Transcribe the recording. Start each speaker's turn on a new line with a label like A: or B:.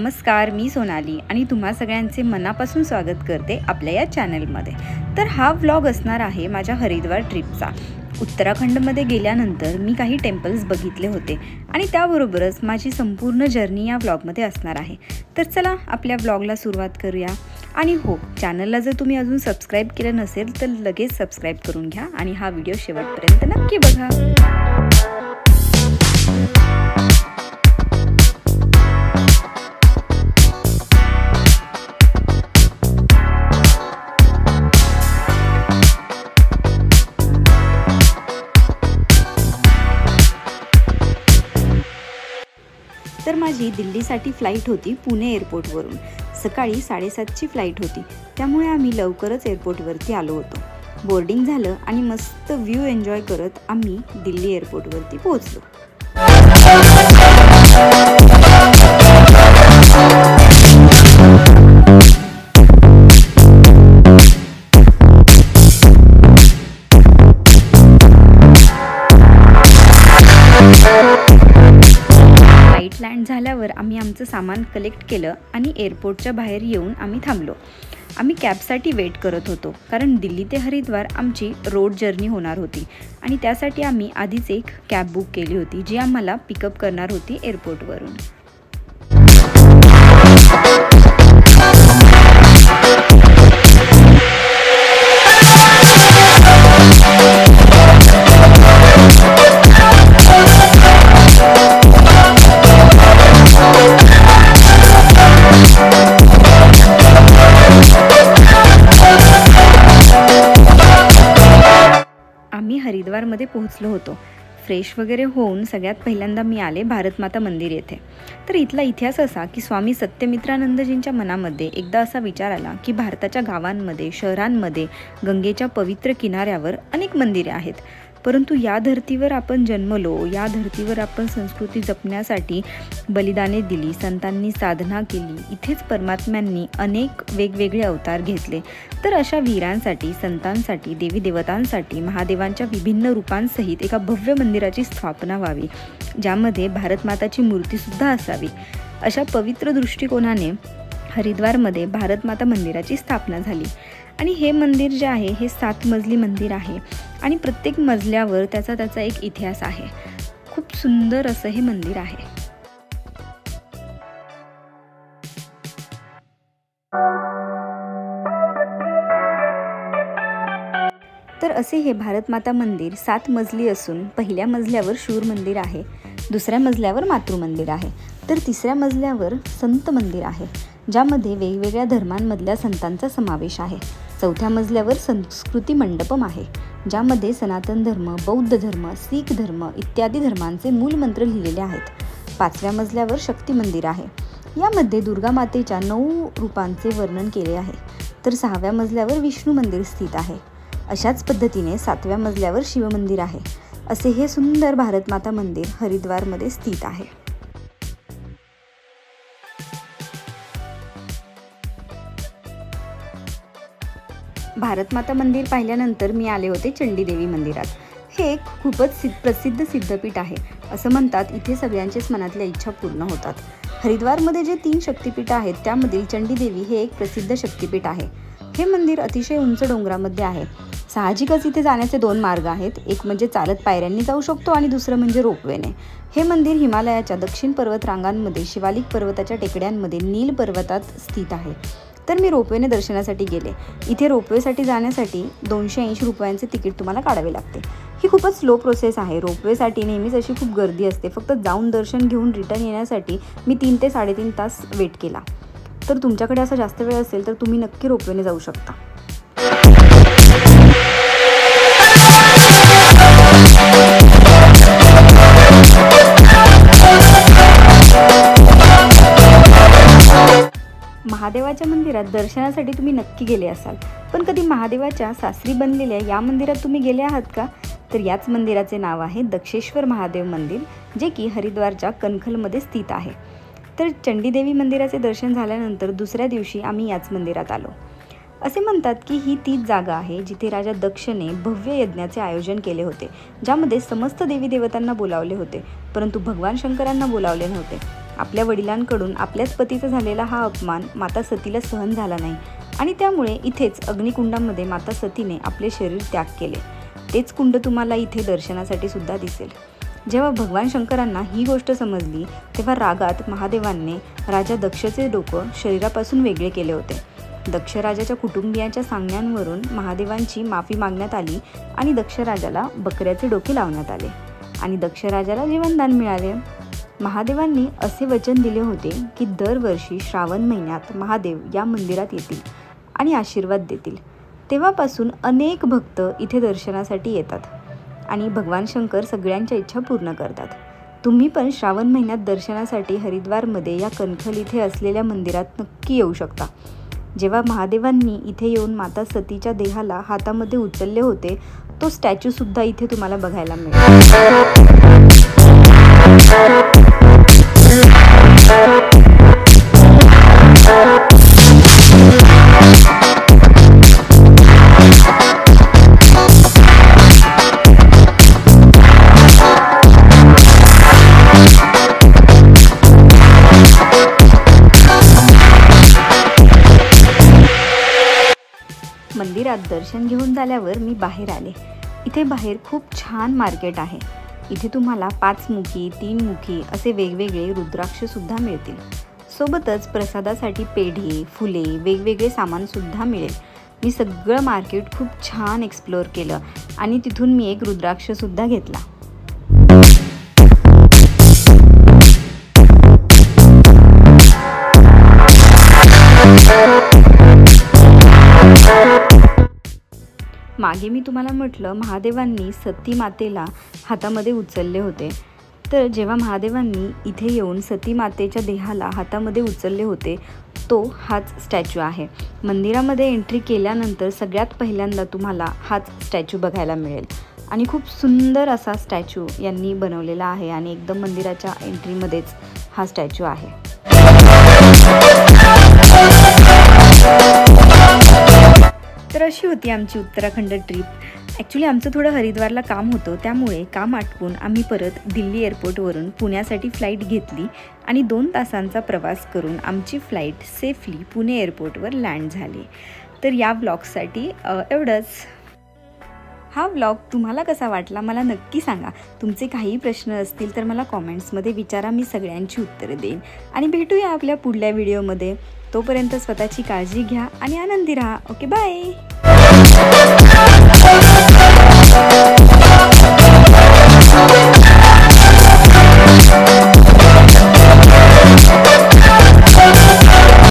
A: नमस्कार, मी सोनाली आणि तुम्हा सगळ्यांचे मनापासून स्वागत करते आपल्या या चॅनलमध्ये। तर हा व्लॉग असणार आहे माझ्या हरिद्वार ट्रिपचा। उत्तराखंडमध्ये गेल्यानंतर मी काही टेम्पल्स बघितले होते आणि त्याबरोबरच माझी संपूर्ण जर्नी या व्लॉगमध्ये असणार आहे। तर चला आपल्या व्लॉगला सुरुवात करूया। आणि हो, चॅनलला जर तुम्ही अजून सबस्क्राइब केलं नसेल तर लगेच सबस्क्राइब करून घ्या आणि हा व्हिडिओ शेवटपर्यंत नक्की बघा। तर माझी दिल्लीसाठी फ्लाइट होती पुणे एअरपोर्टवरून। सकाळी 7:30ची फ्लाइट होती, त्यामुळे आम्ही लवकरच एअरपोर्टवरती आलो होतो। बोर्डिंग झालं आणि मस्त व्ह्यू एन्जॉय करत आम्ही दिल्ली एअरपोर्टवरती पोहोचलो। लँड झाल्यावर आम्ही आमचं सामान कलेक्ट केलं आणि एअरपोर्टच्या बाहेर येऊन आम्ही थांबलो। आम्ही कॅबसाठी वेट करत होतो, कारण दिल्ली ते हरिद्वार आमची रोड जर्नी होणार होती आणि त्यासाठी आम्ही आधीच एक कॅब बुक केली होती, जी आम्हाला पिकअप करणार होती एअरपोर्टवरून। आम्ही हरिद्वारमध्ये पोहोचलो होतो। फ्रेश वगैरे होऊन सगळ्यात पहिल्यांदा मी आले भारत माता मंदिर येथे। तर इथला इतिहास असा की स्वामी सत्यमित्रानंदजींच्या मनामध्ये एकदा असा विचार आला की भारताच्या गावांमध्ये, शहरांमध्ये गंगेच्या पवित्र किनाऱ्यावर अनेक मंदिरे आहेत, परंतु या धर्तीवर आपण जन्मलो, या धर्तीवर आपण संस्कृती जपण्यासाठी बलिदाने दिली, संतांनी साधना केली, इथेच परमात्म्यांनी अनेक वेगवेगळे अवतार घेतले। तर अशा वीरांसाठी, संतांसाठी, देवी देवतांसाठी महादेवांच्या विभिन्न रूपांसहित एका भव्य मंदिराची स्थापना व्हावी, ज्यामध्ये भारत माताची मूर्तीसुद्धा असावी। अशा पवित्र दृष्टिकोनाने हरिद्वारमध्ये भारत माता मंदिराची स्थापना झाली। आणि हे मंदिर जे आहे हे 7 मजली मंदिर आहे आणि प्रत्येक मजल्यावर त्याचा एक इतिहास आहे। खूप सुंदर असं हे मंदिर आहे। तर असे हे भारत माता मंदिर 7 मजली असून पहिल्या मजल्यावर शूर मंदिर आहे, दुसऱ्या मजल्यावर मातृ मंदिर आहे, तर तिसऱ्या मजल्यावर संत मंदिर आहे, ज्यामध्ये वेगवेगळ्या धर्मांमधल्या संतांचा समावेश आहे। चौथ्या मजल्यावर संस्कृती मंडपम आहे, ज्यामध्ये सनातन धर्म, बौद्ध धर्म, शीख धर्म इत्यादी धर्मांचे मूल मंत्र लिहिलेले आहेत। 5व्या मजल्यावर शक्ती मंदिर आहे, यामध्ये दुर्गा मातेच्या 9 रूपांचे वर्णन केले आहे। तर 6व्या मजल्यावर विष्णू मंदिर स्थित आहे। अशाच पद्धतीने 7व्या मजल्यावर शिवमंदिर आहे। असे हे सुंदर भारत माता मंदिर हरिद्वारमध्ये स्थित आहे। भारत माता मंदिर पाहिल्यानंतर मी आले होते चंडी देवी मंदिरात। हे एक खूपच प्रसिद्ध सिद्धपीठ आहे। असं म्हणतात इथे सगळ्यांच्याच मनातल्या इच्छा पूर्ण होतात। हरिद्वारमध्ये जे 3 शक्तिपीठ आहेत त्यामधील चंडी देवी हे एक प्रसिद्ध शक्तिपीठ आहे। हे मंदिर अतिशय उंच डोंगरामध्ये आहे। साहजिकच इथे जाण्याचे 2 मार्ग आहेत, एक म्हणजे चालत पायऱ्यांनी जाऊ शकतो आणि दुसरं म्हणजे रोपवेने। हे मंदिर हिमालयाच्या दक्षिण पर्वत रांगांमध्ये शिवालिक पर्वताच्या टेकड्यांमध्ये नील पर्वतात स्थित आहे। तर मी रोपवेने दर्शनासाठी गेले। इथे रोपवेसाठी जाण्यासाठी 280 रुपयांचे तिकीट तुम्हाला काढावे लागते। ही खूपच स्लो प्रोसेस आहे। रोपवेसाठी नेहमीच अशी खूप गर्दी असते। फक्त जाऊन दर्शन घेऊन रिटर्न येण्यासाठी मी 3 ते 3.5 तास वेट केला। तर तुमच्याकडे असा जास्त वेळ असेल तर तुम्ही नक्की रोपवेने जाऊ शकता। महादेवाच्या मंदिरात दर्शनासाठी तुम्ही नक्की गेले असाल, पण कधी महादेवाच्या सासरी बनलेल्या या मंदिरात तुम्ही गेले आहात का? तर याच मंदिराचे नाव आहे दक्षेश्वर महादेव मंदिर, जे की हरिद्वारच्या कनखलमध्ये स्थित आहे। तर चंडीदेवी मंदिराचे दर्शन झाल्यानंतर दुसऱ्या दिवशी आम्ही याच मंदिरात आलो। असे म्हणतात की ही तीच जागा आहे जिथे राजा दक्षने भव्य यज्ञाचे आयोजन केले होते, ज्यामध्ये समस्त देवी देवतांना बोलावले होते, परंतु भगवान शंकरांना बोलावले नव्हते। आपल्या वडिलांकडून आपल्याच पतीचा झालेला हा अपमान माता सतीला सहन झाला नाही आणि त्यामुळे इथेच अग्निकुंडामध्ये माता सतीने आपले शरीर त्याग केले। तेच कुंड तुम्हाला इथे दर्शनासाठी सुद्धा दिसेल। जेव्हा भगवान शंकरांना ही गोष्ट समजली तेव्हा रागात महादेवांनी राजा दक्षचे डोकं शरीरापासून वेगळे केले होते। दक्ष राजाच्या कुटुंबियांच्या सांगण्यावरून महादेवांची माफी मागण्यात आली आणि दक्ष राजाला बकऱ्याचे डोके लावण्यात आले आणि दक्ष राजाला जीवनदान मिळाले। महादेवांनी असे वचन दिले होते की दरवर्षी श्रावण महिन्यात महादेव या मंदिरात येतील आणि आशीर्वाद देतील। तेव्हापासून अनेक भक्त इथे दर्शनासाठी येतात आणि भगवान शंकर सगळ्यांच्या इच्छा पूर्ण करतात। तुम्ही पण श्रावण महिन्यात दर्शनासाठी हरिद्वारमध्ये या कणखल इथे असलेल्या मंदिरात नक्की येऊ शकता। जेव्हा महादेवांनी इथे येऊन माता सतीच्या देहाला हातामध्ये उचलले होते तो स्टॅच्यू सुद्धा इथे तुम्हाला बघायला मिळेल। मंदिरात दर्शन घेऊन झाल्यावर मी बाहेर आले। इथे बाहेर खूप छान मार्केट आहे। इथे तुम्हाला 5 मुखी 3 मुखी असे वेगवेगळे रुद्राक्ष सुद्धा मिळतील। सोबतच प्रसादासाठी पेढे फुले वेगवेगळे सामान सुद्धा मिळेल। मी सगळं मार्केट खूप छान एक्सप्लोअर केलं आणि तिथून मी एक रुद्राक्ष सुद्धा घेतला। मागे मी तुम्हाला म्हटलं महादेवांनी सती मातेला हातामध्ये उचलले होते। तर जेव्हा महादेवांनी इथे येऊन सती मातेच्या देहाला हातामध्ये उचलले होते तो हाच स्टॅच्यू आहे। मंदिरामध्ये एंट्री केल्यानंतर सगळ्यात पहिल्यांदा तुम्हाला हाच स्टॅच्यू बघायला मिळेल आणि खूप सुंदर असा स्टॅच्यू यांनी बनवलेला आहे आणि एकदम मंदिराच्या एंट्रीमध्येच हा स्टॅच्यू आहे। तर अशी होती आमची उत्तराखंड ट्रिप। ॲक्च्युली आमचं थोडं हरिद्वारला काम होतं त्यामुळे काम आटपून आम्ही परत दिल्ली एअरपोर्टवरून पुण्यासाठी फ्लाईट घेतली आणि 2 तासांचा प्रवास करून आमची फ्लाईट सेफली पुणे एअरपोर्टवर लँड झाली। तर या व्लॉगसाठी एवढंच। हा व्लॉग तुम्हाला कसा वाटला मला नक्की सांगा। तुमचे काही प्रश्न असतील तर मला कॉमेंट्समध्ये विचारा, मी सगळ्यांची उत्तरं देईन आणि भेटूया आपल्या पुढल्या व्हिडिओमध्ये। तोपर्यंत स्वतःची काळजी घ्या आणि आनंदी राहा। Okay bye.